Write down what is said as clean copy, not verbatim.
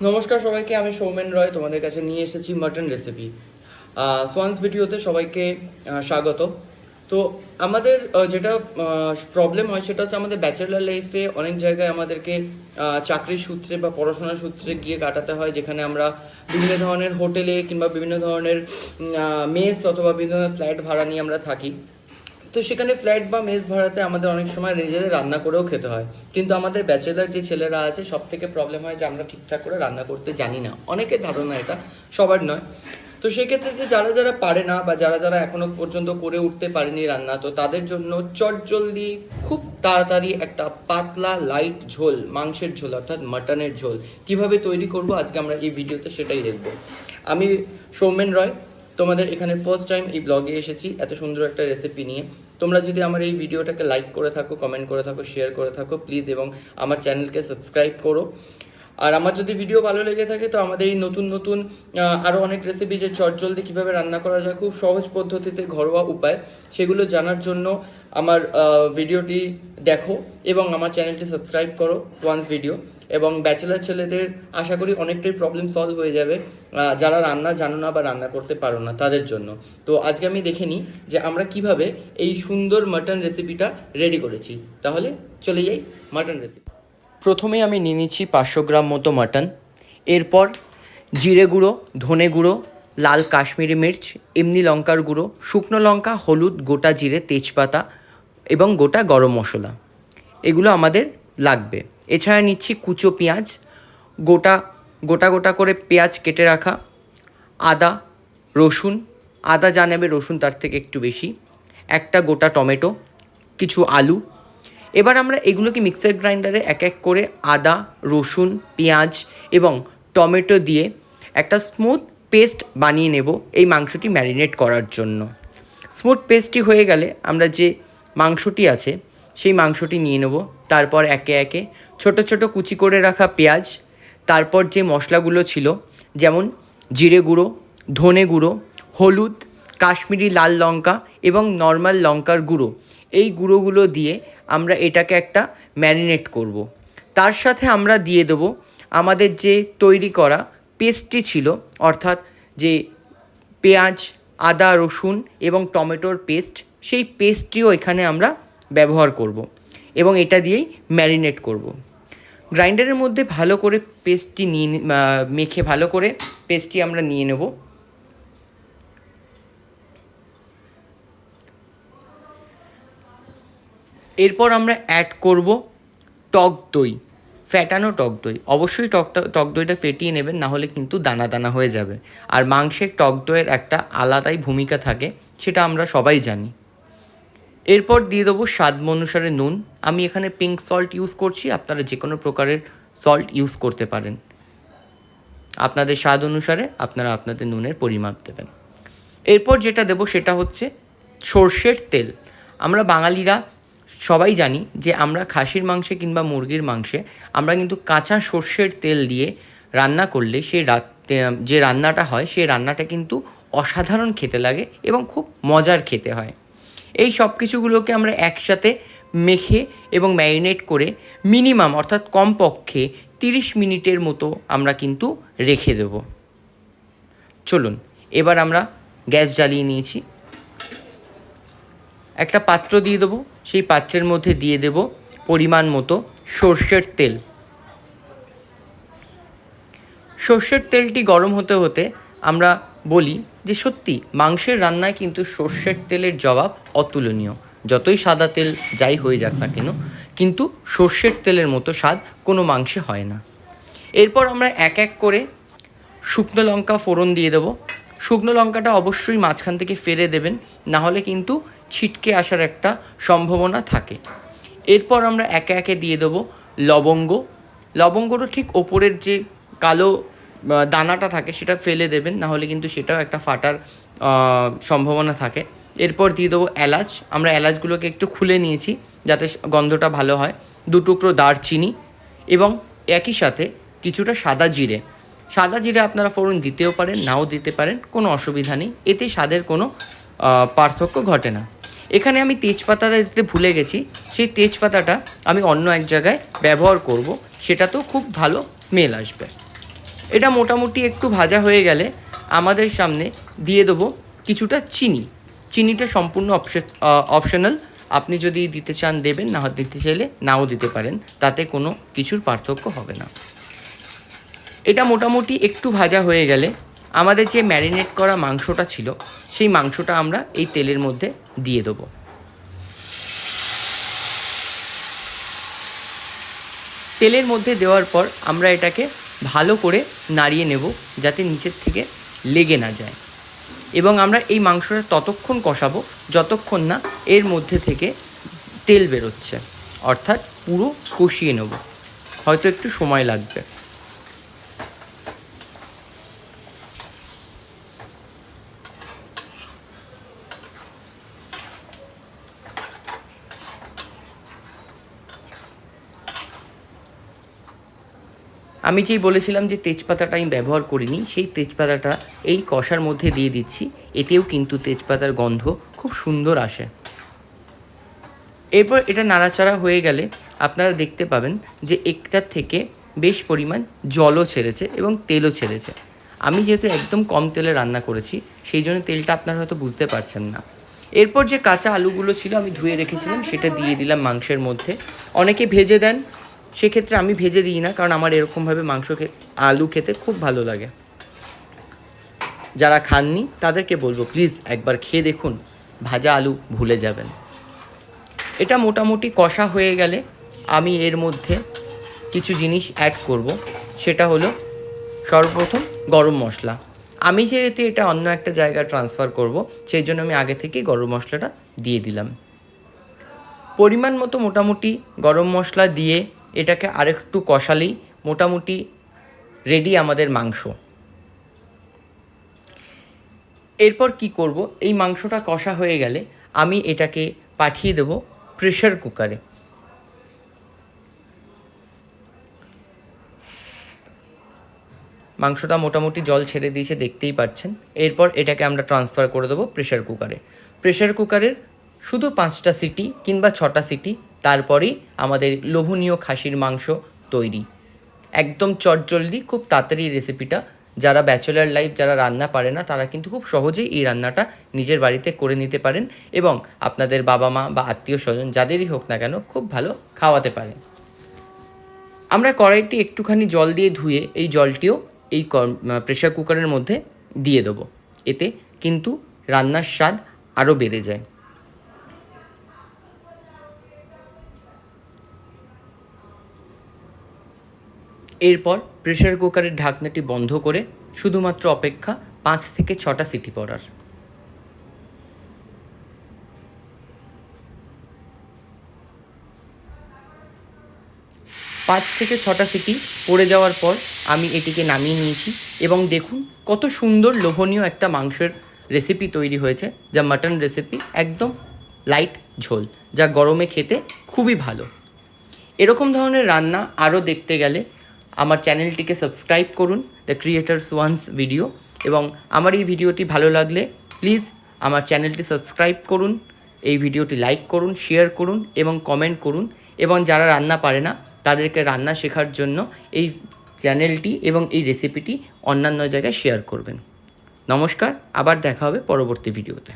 নমস্কার সবাইকে, আমি সৌমেন রয় তোমাদের কাছে নিয়ে এসেছি মাটন রেসিপি। সোয়ান্স ভিডিওতে সবাইকে স্বাগত। তো আমাদের যেটা প্রবলেম হয় সেটা হচ্ছে আমাদের ব্যাচেলার লাইফে অনেক জায়গায় আমাদেরকে চাকরির সূত্রে বা পড়াশোনার সূত্রে গিয়ে কাটাতে হয়, যেখানে আমরা বিভিন্ন ধরনের হোটেলে কিংবা বিভিন্ন ধরনের মেস অথবা বিভিন্ন ধরনের ফ্ল্যাট ভাড়া নিয়ে আমরা থাকি। তো সেখানে ফ্ল্যাট বা মেস ভাড়াতে আমাদের অনেক সময় নিজেদের রান্না করেও খেতে হয়, কিন্তু আমাদের ব্যাচেলার যে ছেলেরা আছে সব থেকে প্রবলেম হয় যে আমরা ঠিকঠাক করে রান্না করতে জানি না। অনেকের ধারণা এটা, সবার নয়। তো সেক্ষেত্রে যে যারা যারা পারে না বা যারা যারা এখনো পর্যন্ত করে উঠতে পারেনি রান্না, তো তাদের জন্য চটজলদি খুব তাড়াতাড়ি একটা পাতলা লাইট ঝোল, মাংসের ঝোল অর্থাৎ মাটনের ঝোল কিভাবে তৈরি করব আজকে আমরা এই ভিডিওতে সেটাই দেখব। আমি সৌমেন রয়, তোমাদের এখানে ফার্স্ট টাইম এই ব্লগে এসেছি এত সুন্দর একটা রেসিপি নিয়ে। তোমরা যদি আমার এই ভিডিওটাকে লাইক করে থাকো, কমেন্ট করে থাকো, শেয়ার করে থাকো প্লিজ, এবং আমার চ্যানেলকে সাবস্ক্রাইব করো। আর আমার যদি ভিডিও ভালো লেগে থাকে তো আমাদের এই নতুন নতুন আরও অনেক রেসিপি, যে চটজলদি কীভাবে রান্না করা যায় খুব সহজ পদ্ধতিতে, ঘরোয়া উপায়, সেগুলো জানার জন্য আমার ভিডিওটি দেখো এবং আমার চ্যানেলটি সাবস্ক্রাইব করো সোয়ান্স ভিডিও। এবং ব্যাচেলার ছেলেদের আশা করি অনেকটাই প্রবলেম সলভ হয়ে যাবে, যারা রান্না জানো না বা রান্না করতে পারো না তাদের জন্য। তো আজকে আমি দেখে নিই যে আমরা কিভাবে এই সুন্দর মাটন রেসিপিটা রেডি করেছি। তাহলে চলে যাই মাটন রেসিপি। প্রথমেই আমি নিয়ে নিচ্ছি 500 গ্রাম মতো মাটন। এরপর জিরে গুঁড়ো, ধনে গুঁড়ো, লাল কাশ্মীরি মির্চ, এমনি লঙ্কার গুঁড়ো, শুকনো লঙ্কা, হলুদ, গোটা জিরে, তেজপাতা এবং গোটা গরম মশলা, এগুলো আমাদের লাগবে। এছাড়া নিচ্ছি কুচো পেঁয়াজ, গোটা গোটা গোটা করে পেঁয়াজ কেটে রাখা, আদা, রসুন, আদা যা নেবে রসুন তার থেকে একটু বেশি, একটা গোটা টমেটো, কিছু আলু। এবার আমরা এগুলোকে মিক্সার গ্রাইন্ডারে এক এক করে আদা, রসুন, পেঁয়াজ এবং টমেটো দিয়ে একটা স্মুথ পেস্ট বানিয়ে নেব এই মাংসটি ম্যারিনেট করার জন্য। স্মুথ পেস্টটি হয়ে গেলে আমরা যে মাংসটি আছে সেই মাংসটি নিয়ে নেব। তারপর একে একে ছোট ছোট কুচি করে রাখা পেঁয়াজ, তারপর যে মশলাগুলো ছিল যেমন জিরে গুঁড়ো, ধনে গুঁড়ো, হলুদ, কাশ্মীরি লাল লঙ্কা এবং নর্মাল লঙ্কার গুঁড়ো, এই গুঁড়োগুলো দিয়ে আমরা এটাকে একটা ম্যারিনেট করব। তার সাথে আমরা দিয়ে দেবো আমাদের যে তৈরি করা পেস্টটি ছিল, অর্থাৎ যে পেঁয়াজ, আদা, রসুন এবং টমেটোর পেস্ট, সেই পেস্টটিও এখানে আমরা ব্যবহার করব এবং এটা দিয়েই ম্যারিনেট করব। গ্রাইন্ডারের মধ্যে ভালো করে পেস্টটি মেখে ভালো করে পেস্টটি আমরা নিয়ে নেব। এরপর আমরা অ্যাড করব টক দই, ফ্যাটানো টক দই। অবশ্যই টক দইটা ফেটিয়ে নেবেন, না হলে কিন্তু দানা দানা হয়ে যাবে। আর মাংসের টক দইয়ের একটা আলাদাই ভূমিকা থাকে, সেটা আমরা সবাই জানি। এরপর দিয়ে দেবো স্বাদ অনুসারে নুন। আমি এখানে পিঙ্ক সল্ট ইউজ করছি, আপনারা যে কোনো প্রকারের সল্ট ইউজ করতে পারেন। আপনাদের স্বাদ অনুসারে আপনারা আপনাদের নুনের পরিমাপ দেবেন। এরপর যেটা দেবো সেটা হচ্ছে সর্ষের তেল। আমরা বাঙালিরা সবাই জানি যে আমরা খাসির মাংসে কিংবা মুরগির মাংসে আমরা কিন্তু কাঁচা সর্ষের তেল দিয়ে রান্না করলে যে রান্নাটা হয় সেই রান্নাটা কিন্তু অসাধারণ খেতে লাগে এবং খুব মজার খেতে হয়। এই সব কিছুগুলোকে আমরা একসাথে মেখে এবং ম্যারিনেট করে মিনিমাম অর্থাৎ কমপক্ষে 30 মিনিটের মতো আমরা কিন্তু রেখে দেব। চলুন এবার আমরা গ্যাস জ্বালিয়ে নিয়েছি, একটা পাত্র দিয়ে দেবো। সেই পাত্রের মধ্যে দিয়ে দেব পরিমাণ মতো সর্ষের তেল। সর্ষের তেলটি গরম হতে হতে আমরা বলি যে সত্যি মাংসের রান্নায় কিন্তু সর্ষের তেলের জবাব অতুলনীয়। যতই সাদা তেল যাই হয়ে যাক না কেন, কিন্তু সর্ষের তেলের মতো স্বাদ কোনো মাংসে হয় না। এরপর আমরা এক এক করে শুকনো লঙ্কা ফোড়ন দিয়ে দেবো। শুকনো লঙ্কাটা অবশ্যই মাঝখান থেকে ফেলে দেবেন, না হলে কিন্তু ছিটকে আসার একটা সম্ভাবনা থাকে। এরপর আমরা একে একে দিয়ে দেবো লবঙ্গ। লবঙ্গটা ঠিক ওপরের যে কালো দানাটা থাকে সেটা ফেলে দেবেন, না হলে কিন্তু সেটাও একটা ফাটার সম্ভাবনা থাকে। এরপর দিয়ে দেবো এলাচ। আমরা এলাচগুলোকে একটু খুলে নিয়েছি যাতে গন্ধটা ভালো হয়। 2 টুকরো দারচিনি এবং একই সাথে কিছুটা সাদা জিরে। সাদা জিরে আপনারা ফোড়ন দিতেও পারেন, নাও দিতে পারেন, কোনো অসুবিধা নেই, এতে স্বাদের কোনো পার্থক্য ঘটে না। এখানে আমি তেজপাতাটা দিতে ভুলে গেছি, সেই তেজপাতাটা আমি অন্য এক জায়গায় ব্যবহার করব, সেটা তো খুব ভালো স্মেল আসবে। এটা মোটামুটি একটু ভাজা হয়ে গেলে আমাদের সামনে দিয়ে দেবো কিছুটা চিনি। চিনিটা সম্পূর্ণ অপশনাল, আপনি যদি দিতে চান দেবেন, না দিতে চাইলে নাও দিতে পারেন, তাতে কোনো কিছুর পার্থক্য হবে না। এটা মোটামুটি একটু ভাজা হয়ে গেলে আমাদের যে ম্যারিনেট করা মাংসটা ছিল সেই মাংসটা আমরা এই তেলের মধ্যে দিয়ে দেবো। তেলের মধ্যে দেওয়ার পর আমরা এটাকে ভালো করে নাড়িয়ে নেব যাতে নিচের থেকে লেগে না যায়, এবং আমরা এই মাংসটা ততক্ষণ কষাবো যতক্ষণ না এর মধ্যে থেকে তেল বেরোচ্ছে, অর্থাৎ পুরো কষিয়ে নেব, হয়তো একটু সময় লাগবে। আমি যেই বলেছিলাম যে তেজপাতাটা আমি ব্যবহার করিনি, সেই তেজপাতাটা এই কষার মধ্যে দিয়ে দিচ্ছি। এতেও কিন্তু তেজপাতার গন্ধ খুব সুন্দর আসে। এরপর এটা নাড়াচাড়া হয়ে গেলে আপনারা দেখতে পাবেন যে একটার থেকে বেশ পরিমাণ জলও ছেড়েছে এবং তেলও ছেড়েছে। আমি যেহেতু একদম কম তেলে রান্না করেছি, সেই জন্য তেলটা আপনারা হয়তো বুঝতে পারছেন না। এরপর যে কাঁচা আলুগুলো ছিল আমি ধুয়ে রেখেছিলাম, সেটা দিয়ে দিলাম মাংসের মধ্যে। অনেকে ভেজে দেন, সেক্ষেত্রে আমি ভেজে দিই না, কারণ আমার এরকমভাবে আলু খেতে খুব ভালো লাগে। যারা খাননি তাদেরকে বলবো প্লিজ একবার খেয়ে দেখুন, ভাজা আলু ভুলে যাবেন। এটা মোটামুটি কষা হয়ে গেলে আমি এর মধ্যে কিছু জিনিস অ্যাড করব, সেটা হলো সর্বপ্রথম গরম মশলা। আমি যেহেতু এটা অন্য একটা জায়গায় ট্রান্সফার করব, সেই জন্য আমি আগে থেকেই গরম মশলাটা দিয়ে দিলাম। পরিমাণ মতো মোটামুটি গরম মশলা দিয়ে এটাকে আরেকটু কষালেই মোটামুটি রেডি আমাদের মাংস। এরপর কি করব, এই মাংসটা কষা হয়ে গেলে আমি এটাকে পাঠিয়ে দেব প্রেশার কুকারে। মাংসটা মোটামুটি জল ছেড়ে দিয়েছে, দেখতেই পাচ্ছেন। এরপর এটাকে আমরা ট্রান্সফার করে দেবো প্রেশার কুকারে। প্রেশার কুকারের শুধু 5টা সিটি কিংবা 6টা সিটি, তারপরেই আমাদের লোভনীয় খাসির মাংস তৈরি। একদম চটজলদি, খুব তাড়াতাড়ি রেসিপিটা। যারা ব্যাচেলার লাইফ, যারা রান্না পারে না, তারা কিন্তু খুব সহজেই এই রান্নাটা নিজের বাড়িতে করে নিতে পারেন এবং আপনাদের বাবা মা বা আত্মীয় স্বজন যাদেরই হোক না কেন খুব ভালো খাওয়াতে পারেন। আমরা কড়াইটি একটুখানি জল দিয়ে ধুয়ে এই জলটিও এই প্রেশার কুকারের মধ্যে দিয়ে দেবো। এতে কিন্তু রান্নার স্বাদ আরও বেড়ে যায়। এরপর প্রেশার কুকারের ঢাকনাটি বন্ধ করে শুধুমাত্র অপেক্ষা 5 থেকে 6টা সিটি পড়ার। 5 থেকে 6টা সিটি পড়ে যাওয়ার পর আমি এটিকে নামিয়ে নিয়েছি, এবং দেখুন কত সুন্দর লোভনীয় একটা মাংসের রেসিপি তৈরি হয়েছে, যা মাটন রেসিপি, একদম লাইট ঝোল, যা গরমে খেতে খুবই ভালো। এরকম ধরনের রান্না আরও দেখতে গেলে আমার চ্যানেলটিকে সাবস্ক্রাইব করুন, দ্য ক্রিয়েটার্স ওয়ান্স ভিডিও। এবং আমার এই ভিডিওটি ভালো লাগলে প্লিজ আমার চ্যানেলটি সাবস্ক্রাইব করুন, এই ভিডিওটি লাইক করুন, শেয়ার করুন এবং কমেন্ট করুন। এবং যারা রান্না পারে না তাদেরকে রান্না শেখার জন্য এই চ্যানেলটি এবং এই রেসিপিটি অন্যান্য জায়গায় শেয়ার করবেন। নমস্কার, আবার দেখা হবে পরবর্তী ভিডিওতে।